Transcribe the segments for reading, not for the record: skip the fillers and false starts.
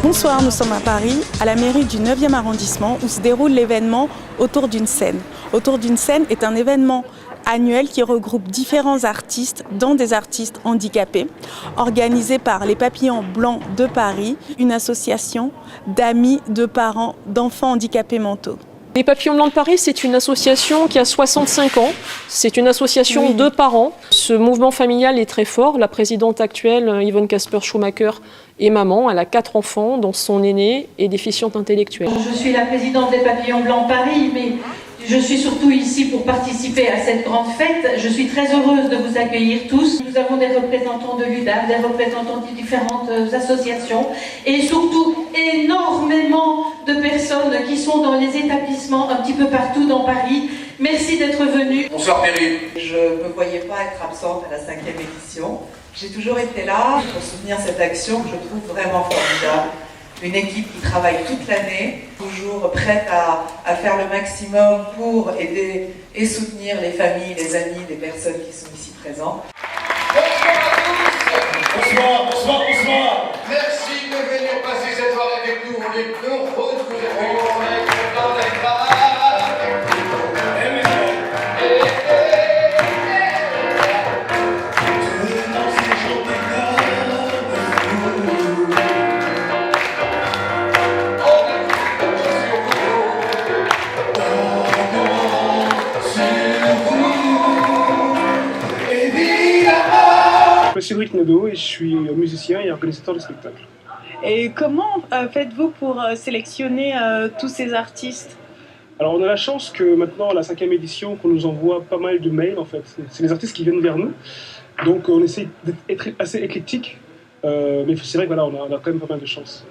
Bonsoir, nous sommes à Paris, à la mairie du 9e arrondissement où se déroule l'événement Autour d'une scène. Autour d'une scène est un événement annuel qui regroupe différents artistes, dont des artistes handicapés, organisé par les Papillons Blancs de Paris, une association d'amis, de parents, d'enfants handicapés mentaux. Les Papillons Blancs de Paris, c'est une association qui a 65 ans. C'est une association de parents. Ce mouvement familial est très fort. La présidente actuelle, Yvonne Casper-Schumacher, est maman. Elle a 4 enfants, dont son aîné est déficiente intellectuelle. Je suis la présidente des Papillons Blancs de Paris, mais je suis surtout ici pour participer à cette grande fête. Je suis très heureuse de vous accueillir tous. Nous avons des représentants de l'UDAF, des représentants de différentes associations et surtout énormément de personnes qui sont dans les établissements un petit peu partout dans Paris. Merci d'être venus. Bonsoir Perry. Je ne me voyais pas être absente à la 5e édition. J'ai toujours été là pour soutenir cette action que je trouve vraiment formidable. Une équipe qui travaille toute l'année, toujours prête à faire le maximum pour aider et soutenir les familles, les amis des personnes qui sont ici présentes. Bonsoir, bonsoir, bonsoir. Merci de venir passer cette soirée avec nous. On est heureux de vous accueillir. On est content d'être là. Je suis Cédric Nadeau et je suis musicien et organisateur de spectacles. Et comment faites-vous pour sélectionner tous ces artistes ? Alors on a la chance que maintenant, à la 5e édition, qu'on nous envoie pas mal de mails en fait. C'est les artistes qui viennent vers nous. Donc on essaie d'être assez éclectique. Mais c'est vrai que voilà, on a quand même pas mal de chance.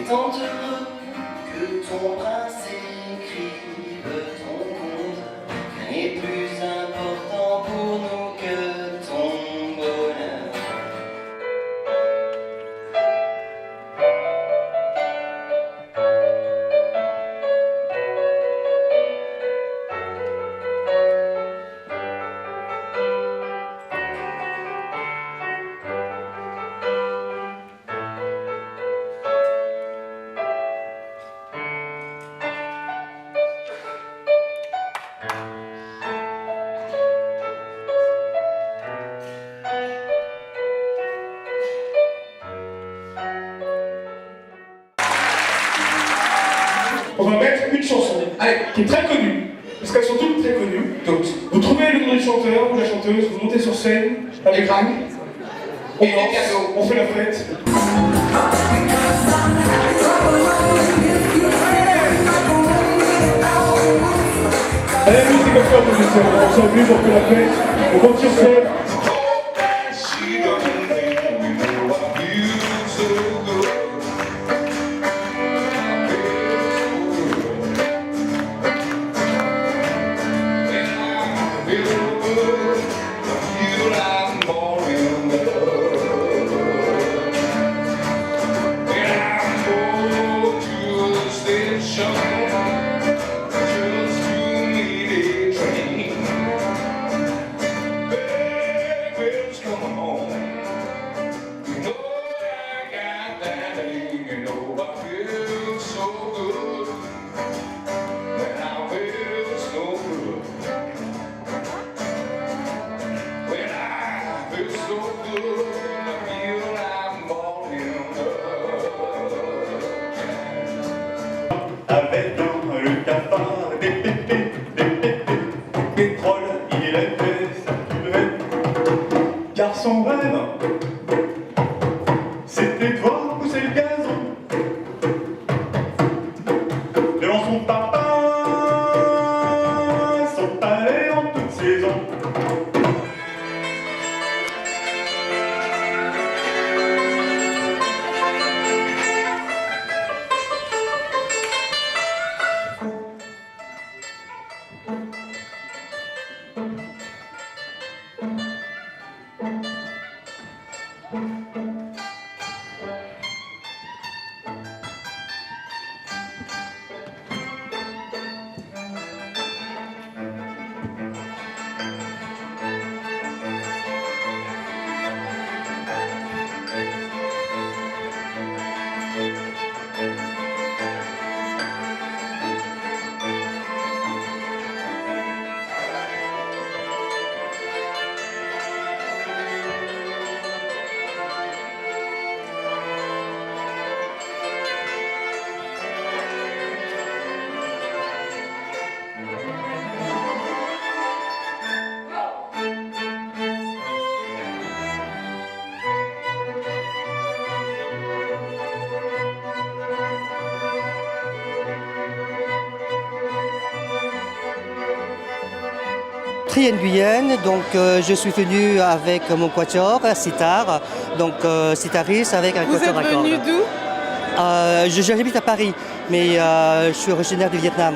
Tant heureux que ton prince écrive ton conte, rien n'est plus important pour nous que ton bonheur. On va mettre une chanson qui est très connue, parce qu'elles sont toutes très connues. Donc, vous trouvez le nom du chanteur ou la chanteuse, vous montez sur scène avec Rang, on danse, on fait la fête. Allez, nous c'est comme ça, on s'amuse, on fait la fête, on monte sur scène. saison. Guyenne, donc je suis venu avec mon quatuor, sitar, donc sitariste avec un quatuor à cordes. Vous êtes venu d'où? J'habite à Paris, mais je suis originaire du Vietnam.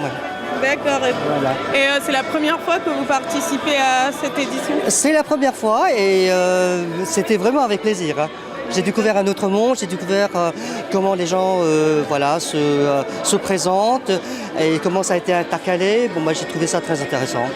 D'accord. Voilà. Et c'est la première fois que vous participez à cette édition? C'est la première fois et c'était vraiment avec plaisir. Hein. J'ai découvert un autre monde, j'ai découvert comment les gens se présentent et comment ça a été intercalé. Bon, moi j'ai trouvé ça très intéressant.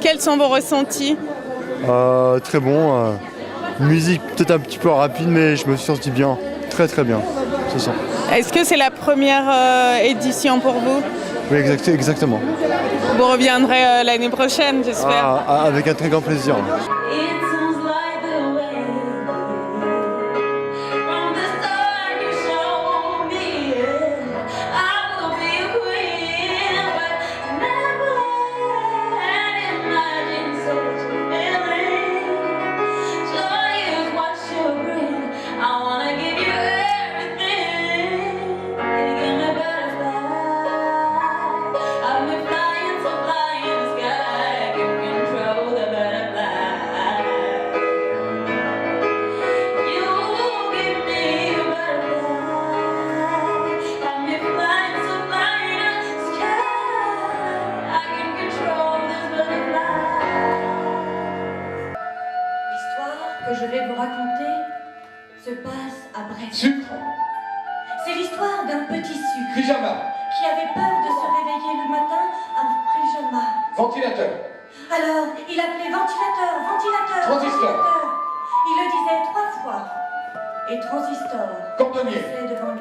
Quels sont vos ressentis? Très bon. Musique peut-être un petit peu rapide, mais je me suis senti bien. Très très bien. C'est ça. Est-ce que c'est la première édition pour vous? Oui, exactement. Vous reviendrez l'année prochaine, j'espère. Avec un très grand plaisir. Que je vais vous raconter se passe à Brest. Sucre. C'est l'histoire d'un petit sucre Pyjama. qui avait peur de se réveiller le matin en pyjama. Ventilateur. Alors, il appelait ventilateur, ventilateur, Transistor. ventilateur. Il le disait 3 fois. Et transistor Cordonnier. passait devant lui.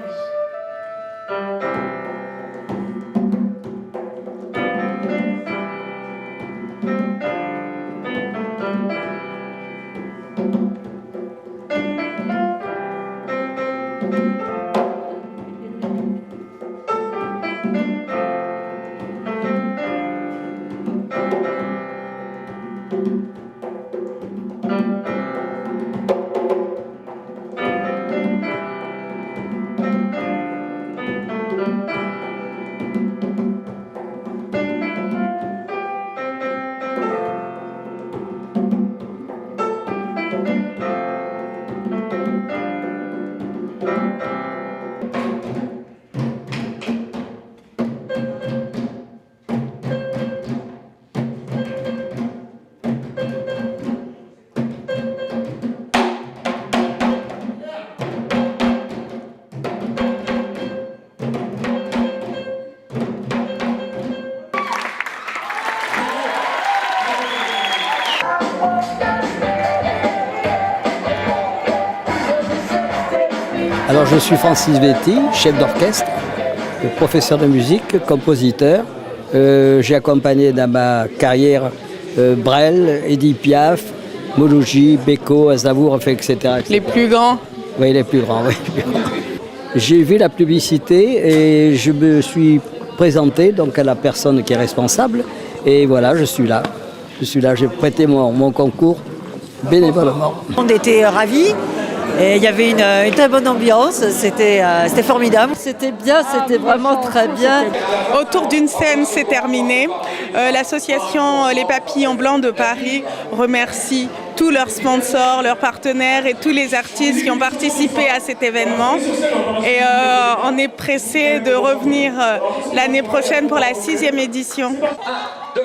Alors je suis Francis Vetti, chef d'orchestre, professeur de musique, compositeur. J'ai accompagné dans ma carrière Brel, Edith Piaf, Mouloudji, Beko, Aznavour, etc., etc. Les plus grands. Oui, les plus grands. Oui. J'ai vu la publicité et je me suis présenté donc à la personne qui est responsable. Et voilà, je suis là. J'ai prêté mon concours bénévolement. On était ravis. Et il y avait une très bonne ambiance, c'était formidable. C'était bien, c'était vraiment très bien. Autour d'une scène, c'est terminé. L'association Les Papillons Blancs de Paris remercie tous leurs sponsors, leurs partenaires et tous les artistes qui ont participé à cet événement. Et on est pressé de revenir l'année prochaine pour la 6e édition. 1, 2,